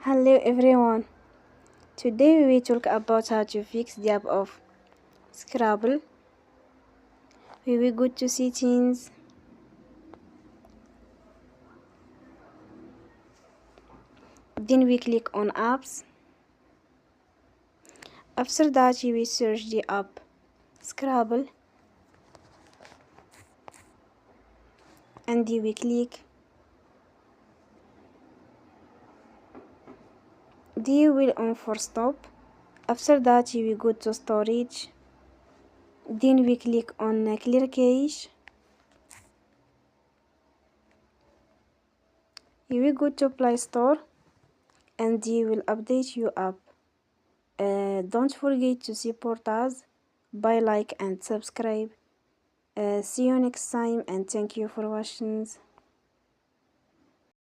Hello everyone. Today we will talk about how to fix the app of Scrabble. We will go to settings. Then we click on apps. After that we will search the app Scrabble and we click. Then we will on for stop. After that we will go to storage. Then we click on clear cache. You will go to Play Store and you will update your app. Don't forget to support us by like and subscribe. See you next time and thank you for watching.